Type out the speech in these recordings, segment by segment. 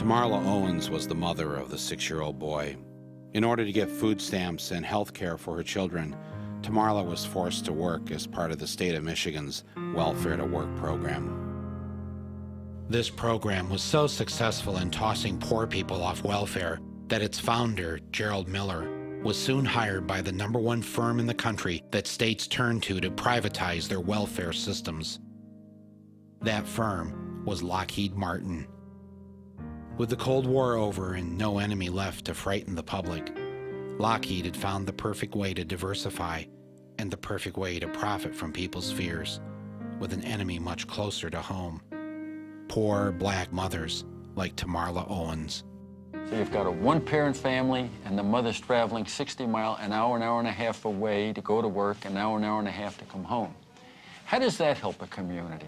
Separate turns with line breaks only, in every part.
Tamarla Owens was the mother of the 6-year-old boy. In order to get food stamps and health care for her children, Tamarla was forced to work as part of the state of Michigan's Welfare to Work program. This program was so successful in tossing poor people off welfare that its founder, Gerald Miller, was soon hired by the #1 firm in the country that states turn to privatize their welfare systems. That firm was Lockheed Martin. With the Cold War over and no enemy left to frighten the public, Lockheed had found the perfect way to diversify and the perfect way to profit from people's fears, with an enemy much closer to home. Poor black mothers like Tamarla Owens.
So you've got a one-parent family, and the mother's traveling 60 miles, an hour and a half away to go to work, an hour and a half to come home. How does that help a community?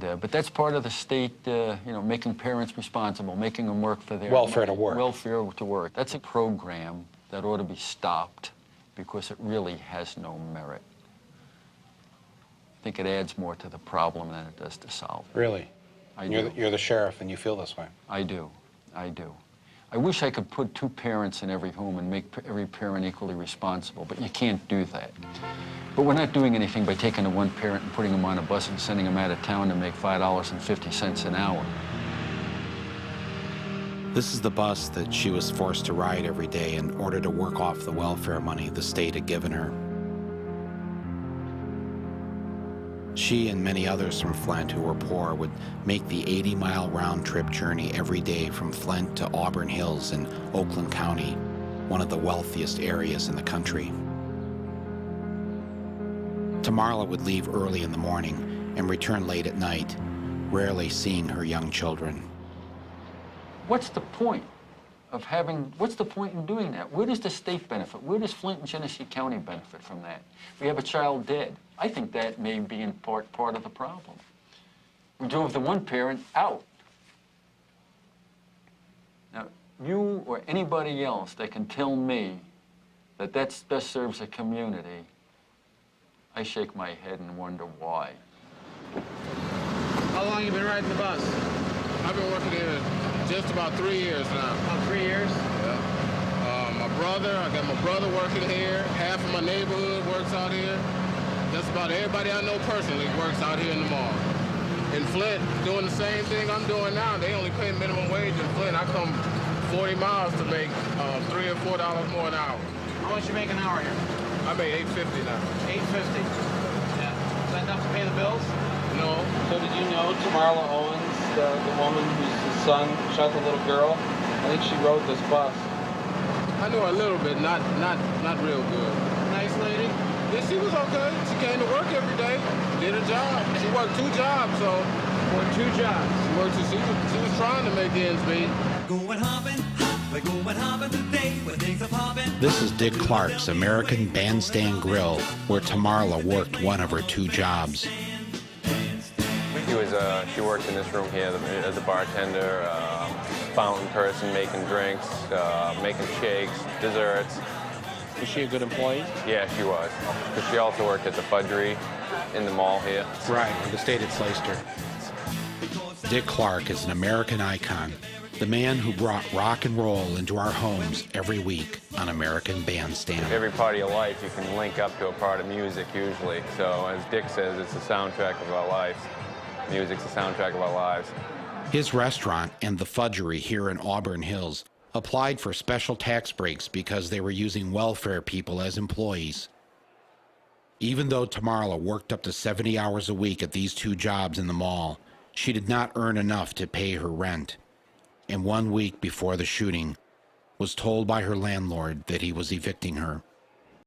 But that's part of the state, making parents responsible, making them work for their
Welfare to work.
Welfare to work. That's a program that ought to be stopped because it really has no merit. I think it adds more to the problem than it does to solve it.
Really?
I do.
You're the sheriff and you feel this way?
I do. I wish I could put 2 parents in every home and make every parent equally responsible, but you can't do that. But we're not doing anything by taking the one parent and putting them on a bus and sending them out of town to make $5.50 an hour.
This is the bus that she was forced to ride every day in order to work off the welfare money the state had given her. She and many others from Flint who were poor would make the 80-mile round-trip journey every day from Flint to Auburn Hills in Oakland County, one of the wealthiest areas in the country. Tamarla would leave early in the morning and return late at night, rarely seeing her young children.
What's the point in doing that? Where does the state benefit? Where does Flint and Genesee County benefit from that? We have a child dead. I think that may be in part of the problem. We drove the one parent out. Now, you or anybody else that can tell me that that best serves a community, I shake my head and wonder why.
How long have you been riding the bus?
I've been working here just about 3 years now.
About 3 years?
Yeah. I got my brother working here. Half of my neighborhood works out here. Just about everybody I know personally works out here in the mall. In Flint, doing the same thing I'm doing now. They only pay minimum wage in Flint. I come 40 miles to make $3 or $4 more an hour.
How much you make an hour here?
I make $8.50 now.
$8.50? Yeah. Is that enough to pay the bills?
No.
So did you know Tamarla Owens, the woman whose son shot the little girl? I think she rode this bus.
I knew her a little bit, not real good.
Nice lady?
Yeah, she was okay. She came to work every day, did her job. She worked 2 jobs, so.
Worked 2 jobs?
She worked, she was trying to make ends meet.
This is Dick Clark's American Bandstand Grill, where Tamarla worked one of her 2 jobs.
She worked in this room here as a bartender, fountain person, making drinks, making shakes, desserts.
Was she a good employee?
Yeah, she was. But she also worked at the fudgery in the mall here.
Right, the state had sliced her. Dick Clark is an American icon, the man who brought rock and roll into our homes every week on American Bandstand.
Every part of your life you can link up to a part of music usually. So as Dick says, it's the soundtrack of our lives. Music's the soundtrack of our lives.
His restaurant and the fudgery here in Auburn Hills applied for special tax breaks because they were using welfare people as employees. Even though Tamarla worked up to 70 hours a week at these 2 jobs in the mall, she did not earn enough to pay her rent. And 1 week before the shooting, was told by her landlord that he was evicting her.